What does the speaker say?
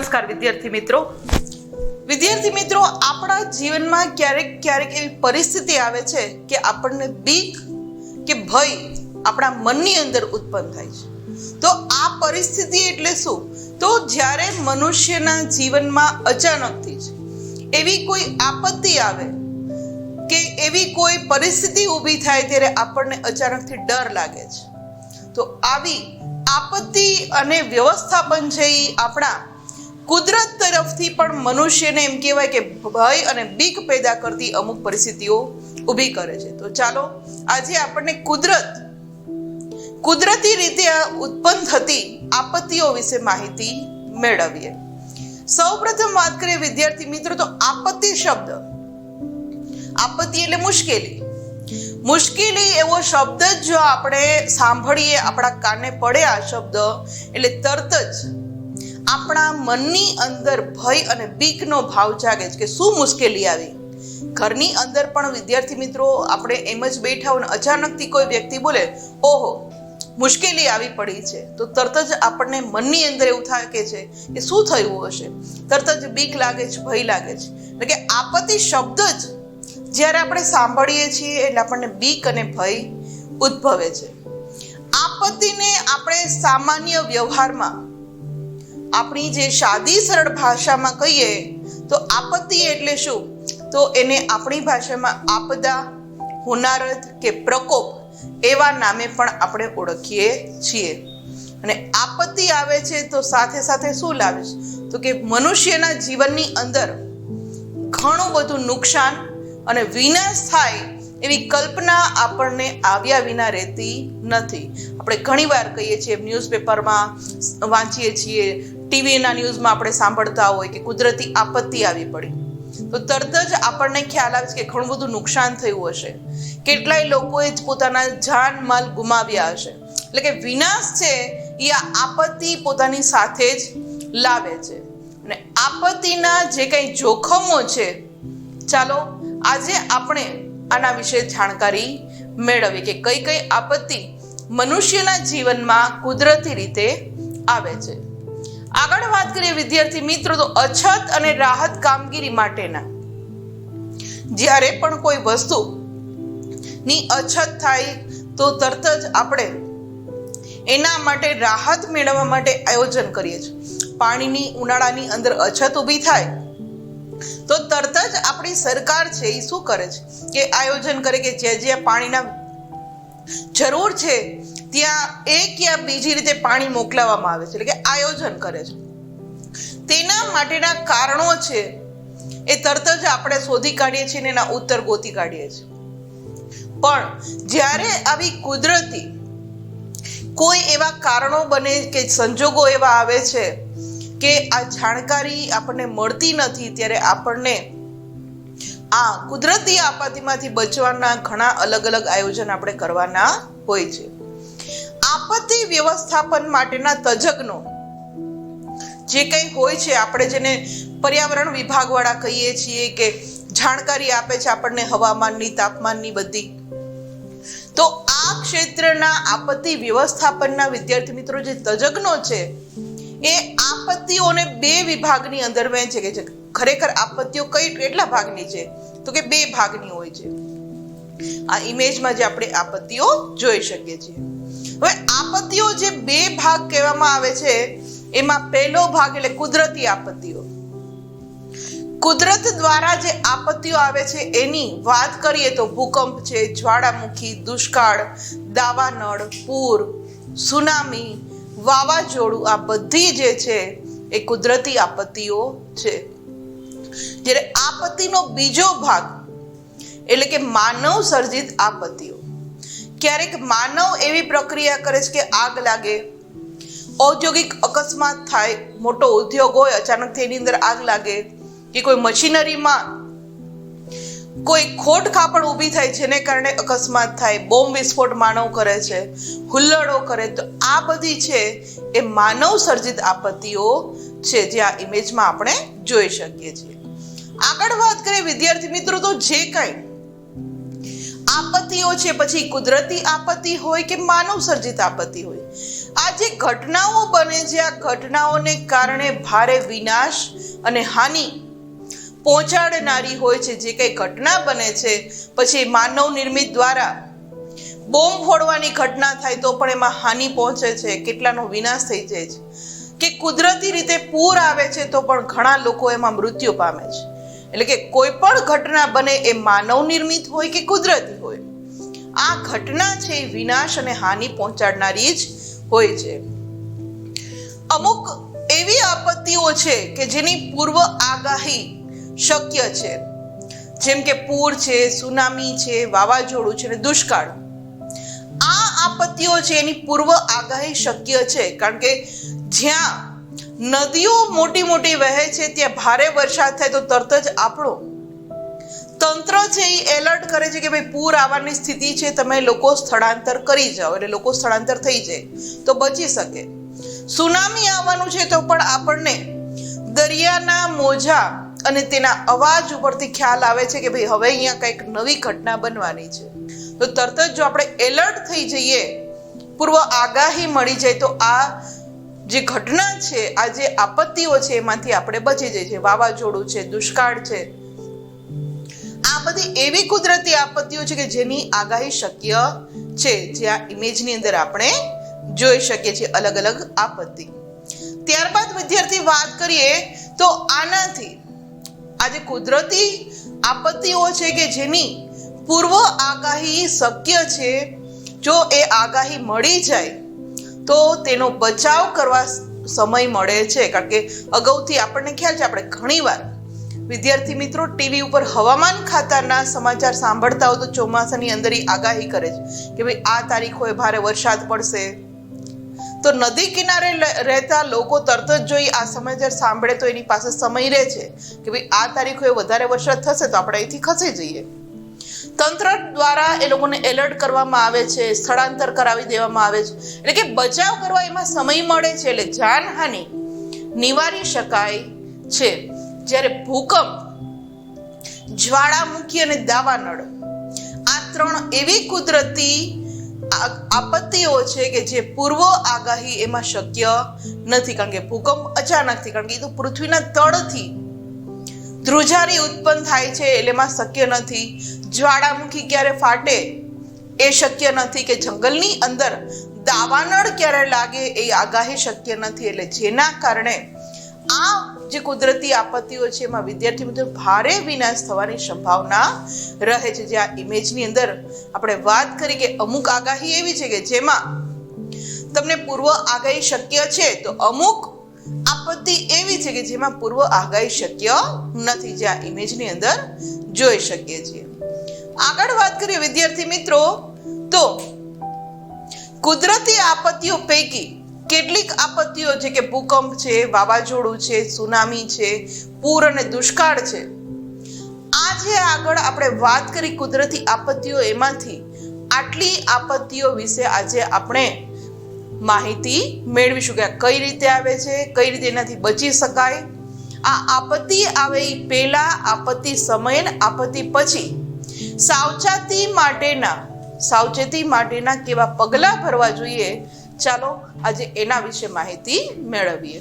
નમસ્કાર વિદ્યાર્થી મિત્રો, આપણા જીવનમાં ક્યારેક એવી પરિસ્થિતિ આવે છે કે આપણને બીક કે ભય આપણા મનની અંદર ઉત્પન્ન થાય છે. તો આ પરિસ્થિતિ એટલે શું? તો જ્યારે મનુષ્યના જીવનમાં અચાનકથી જ એવી કોઈ આપત્તિ આવે કે એવી કોઈ પરિસ્થિતિ ઊભી થાય ત્યારે આપણને અચાનકથી ડર લાગે છે. તો આવી આપત્તિ અને વ્યવસ્થાપન છે એ આપણા કુદરત તરફથી પણ મનુષ્યને એમ કહેવાય કે ભય અને બીક પેદા કરતી અમુક પરિસ્થિતિઓ ઊભી કરે છે. તો ચાલો આજે આપણને કુદરતી રીતે ઉત્પન્ન થતી આપત્તિઓ વિશે માહિતી મેળવીએ. સૌપ્રથમ વાત કરીએ વિદ્યાર્થી મિત્રો, તો આપત્તિ શબ્દ, આપત્તિ એટલે મુશ્કેલી એવો શબ્દ જ જો આપણે સાંભળીએ, આપણા કાને પડે આ શબ્દ એટલે તરત જ આપણા મનની અંદર ભય અને બીકનો ભાવ જાગે છે કે શું મુશ્કેલી આવી. ઘરની અંદર પણ વિદ્યાર્થી મિત્રો આપણે એમ જ બેઠા હોય ને અચાનકથી કોઈ વ્યક્તિ બોલે ઓહો મુશ્કેલી આવી પડી છે, તો તરત જ આપણને મનની અંદર એવું થાય કે શું થયું હશે, તરત જ બીક લાગે છે, ભય લાગે છે. એટલે કે આપત્તિ શબ્દ જ જ્યારે આપણે સાંભળીએ છીએ એટલે આપણને બીક અને ભય ઉદ્ભવે છે. આપત્તિને આપણે સામાન્ય વ્યવહારમાં આપણી જે સાદી સરળ ભાષામાં કહીએ તો આપત્તિ એટલે શું? તો એને આપણી ભાષામાં આપદા, હોનારત કે પ્રકોપ એવા નામે પણ આપણે ઓળખીએ છીએ. અને આપત્તિ આવે છે તો સાથે સાથે શું લાવે છે? તો કે મનુષ્યના જીવનની અંદર ઘણું બધું નુકસાન અને વિનાશ થાય એવી કલ્પના આપણને આવ્યા વિના રહેતી નથી. આપણે ઘણીવાર કહીએ છીએ, ન્યૂઝપેપરમાં વાંચીએ છીએ, ટીવીના ન્યૂઝમાં આપણે સાંભળતા હોય કે કુદરતી આપત્તિ આવી પડી, તો તરત જ આપણને ખ્યાલ આવે છે કે ઘણું બધું નુકસાન થયું હશે, કેટલાય લોકોએ જ પોતાના જાન માલ ગુમાવ્યા હશે. એટલે કે વિનાશ છે એ આ આપત્તિ પોતાની સાથે જ લાવે છે. અને આપત્તિના જે કંઈ જોખમો છે, ચાલો આજે આપણે આના વિશે જાણકારી મેળવીએ કે કઈ કઈ આપત્તિ મનુષ્યના જીવનમાં કુદરતી રીતે આવે છે. આગળ વાત કરીએ વિદ્યાર્થી મિત્રો, તો અછત અને રાહત કામગીરી માટેના જ્યારે પણ કોઈ વસ્તુની અછત થાય તો તરત જ આપણે એના માટે રાહત મેળવવા માટે આયોજન કરીએ છીએ. પાણીની ઉનાળાની અંદર અછત ઊભી થાય તો તરત જ આપણી સરકાર છે એ શું કરે છે કે આયોજન કરે કે જ્યાં પાણીના જરૂર છે ત્યાં એક યા બીજી રીતે પાણી મોકલાવવામાં આવે છે. એટલે કે આયોજન કરે છે. તેના માટેના કારણો છે એ તરત જ આપણે શોધી કાઢીએ છીએ અને એના ઉત્તર ગોતી કાઢીએ છીએ. પણ જ્યારે આવી કુદરતી કોઈ એવા કારણો બને કે સંજોગો એવા આવે છે કે આ જાણકારી આપણને મળતી નથી, ત્યારે આપણને આ કુદરતી આપત્તિમાંથી બચવાના ઘણા અલગ અલગ આયોજન આપણે કરવાના હોય છે. આપત્તિ વ્યવસ્થાપન માટેના તજજ્ઞો જે કંઈ હોય છે, આપણે જેને પર્યાવરણ વિભાગવાળા કહીએ છીએ કે જાણકારી આપે છે આપણને હવામાનની, તાપમાનની બધી, તો આ ક્ષેત્રના આપત્તિ વ્યવસ્થાપનના વિદ્યાર્થી મિત્રો જે તજજ્ઞો છે એ આપત્તિઓને બે વિભાગની અંદર વહેંચે છે. ખરેખર આપત્તિઓ કેટલા ભાગની છે? તો કે બે ભાગની હોય છે. આ ઇમેજમાં જે આપણે આપત્તિઓ જોઈ શકીએ છીએ. હવે આપત્તિઓ જે બે ભાગ કહેવામાં આવે છે એમાં પહેલો ભાગ એટલે કુદરતી આપત્તિઓ. કુદરત દ્વારા જે આપત્તિઓ આવે છે એની વાત કરીએ તો ભૂકંપ છે, જ્વાળામુખી, દુષ્કાળ, દાવાનળ, પૂર, સુનામી, વાવાઝોડું, આ બધી જે છે એ કુદરતી આપત્તિઓ છે. જ્યારે આપત્તિનો બીજો ભાગ એટલે કે માનવ સર્જિત આપત્તિઓ. ક્યારેક માનવ એવી પ્રક્રિયા કરે છે કે આગ લાગે, ઔદ્યોગિક અકસ્માત થાય, મોટો ઉદ્યોગ હોય અચાનક એની અંદર આગ લાગે, કે કોઈ મશીનરીમાં કોઈ ખોટ ખાપણ ઊભી થાય જેને કારણે અકસ્માત થાય, બોમ્બ વિસ્ફોટ માનવ કરે છે, હુલ્લડો કરે, તો આ બધી છે એ માનવ સર્જિત આપત્તિઓ છે જે આ ઇમેજમાં આપણે જોઈ શકીએ છીએ. આગળ વાત કરીએ વિદ્યાર્થી મિત્રો, તો જે કંઈ આપત્તિઓ છે, પછી કુદરતી આપત્તિ હોય કે માનવ સર્જિત આપત્તિ હોય, આ જે ઘટનાઓ બને છે, આ ઘટનાઓને કારણે ભારે વિનાશ અને હાનિ પહોંચાડનારી હોય છે. જે કંઈ ઘટના બને છે, પછી માનવ નિર્મિત દ્વારા બોમ્બ ફોડવાની ઘટના થાય તો પણ એમાં હાનિ પહોંચે છે, કેટલાનો વિનાશ થઈ જાય છે, કે કુદરતી રીતે પૂર આવે છે તો પણ ઘણા લોકો એમાં મૃત્યુ પામે છે. એટલે કે કોઈ પણ ઘટના બને એ માનવ નિર્મિત હોય કે કુદરતી હોય, આ ઘટના છે એ વિનાશ અને હાનિ પહોંચાડનારી જ હોય છે. અમુક એવી આપત્તિઓ છે કે જેની પૂર્વ આગાહી શક્ય છે, જેમ કે પૂર છે, સુનામી છે, વાવાઝોડું છે અને દુષ્કાળ. આ આપત્તિઓ છે એની પૂર્વ આગાહી શક્ય છે, કારણ કે જ્યાં નદીઓ મોટી મોટી વહે છે ત્યાં ભારે વરસાદ થાય તો તરત જ આપણો તંત્ર છે એ એલર્ટ કરે છે કે ભાઈ પૂર આવવાની સ્થિતિ છે, તમે લોકો સ્થળાંતર કરી જાઓ, એટલે લોકો સ્થળાંતર થઈ જાય તો બચી શકે. સુનામી આવવાનું છે તો પણ આપણને દરિયાના મોજા અને તેના અવાજ ઉપરથી ખ્યાલ આવે છે કે ભાઈ હવે અહીંયા કંઈક નવી ઘટના બનવાની છે, તો તરત જ જો આપણે એલર્ટ થઈ જઈએ, પૂર્વ આગાહી મળી જાય તો આ જે ઘટના છે, આ જે આપત્તિઓ છે એમાંથી આપણે બચી જઈએ છીએ. વાવાઝોડું છે, દુષ્કાળ છે, આ બધી એવી કુદરતી આપત્તિઓ છે કે જેની આગાહી શક્ય છે, જે આ ઇમેજની અંદર આપણે જોઈ શકીએ છીએ અલગ અલગ આપત્તિ. ત્યારબાદ વિદ્યાર્થી વાત કરીએ તો આનાથી આ જે કુદરતી આપત્તિઓ છે કે જેની પૂર્વ આગાહી શક્ય છે, જો એ આગાહી મળી જાય તો તેનો બચાવ કરવા સમય મળે છે. કારણ કે અગાઉથી આપણને ખ્યાલ છે, આપણે ઘણીવાર વિદ્યાર્થી મિત્રો ટીવી ઉપર હવામાન ખાતાના સમાચાર સાંભળતા હોય તો ચોમાસાની અંદર આગાહી કરે છે કે ભાઈ આ તારીખોએ ભારે વરસાદ પડશે, તો નદી કિનારે રહેતા લોકો તરત જ જોઈ આ સમાચાર સાંભળે તો એની પાસે સમય રહે છે કે ભાઈ આ તારીખોએ વધારે વરસાદ થશે તો આપણે અહીંથી ખસી જઈએ. તંત્ર દ્વારા એ લોકોને એલર્ટ કરવામાં આવે છે, સ્થળાંતર કરાવી દેવામાં આવે છે, એટલે કે બચાવ કરવા એમાં સમય મળે છે, એટલે જાનહાનિ નિવારી શકાય છે. જ્યારે ભૂકંપ, જ્વાળામુખી અને દાવાનળ, આ ત્રણ એવી કુદરતી આપત્તિઓ છે કે જે પૂર્વ આગાહી એમાં શક્ય નથી. કારણ કે ભૂકંપ અચાનકથી, કારણ કે એ તો પૃથ્વીના તળથી ધ્રુજારી ઉત્પન્ન થાય છે એટલે એમાં શક્ય નથી. જ્વાળામુખી ક્યારે ફાટે એ શક્ય નથી, કે જંગલની અંદર દાવાનળ ક્યારે લાગે એ આગાહી શક્ય નથી. એટલે જેના કારણે આ જે કુદરતી આપત્તિઓ છે એમાં વિદ્યાર્થી મિત્રો ભારે વિનાશ થવાની સંભાવના રહે છે. જે આ ઇમેજની અંદર આપણે વાત કરી કે અમુક આગાહી એવી છે કે જેમાં તમને પૂર્વ આગાહી શક્ય છે, તો અમુક આપત્તિ એવી છે કે જેમાં પૂર્વ આગાહી શક્ય નથી, જે આ ઇમેજની અંદર જોઈ શકીએ છીએ. આગળ વાત કરીએ વિદ્યાર્થી મિત્રો તો કુદરતી આપત્તિઓ પૈકી કેટલીક આપત્તિઓ છે કે ભૂકંપ છે, વાવાઝોડું છે, સુનામી છે, પૂર અને દુષ્કાળ છે. આ જે આગળ આપણે વાત કરી કુદરતી આપત્તિઓ, એમાંથી આટલી આપત્તિઓ વિશે આજે આપણે માહિતી મેળવીશું કે કઈ રીતે આવે છે, કઈ રીતે એનાથી બચી શકાય. આ આપત્તિ આવે એ પહેલા, આપત્તિ સમયે અને આપત્તિ પછી સાવચેતી માટેના કેવા પગલાં ભરવા જોઈએ, ચાલો આજે એના વિશે માહિતી મેળવીએ.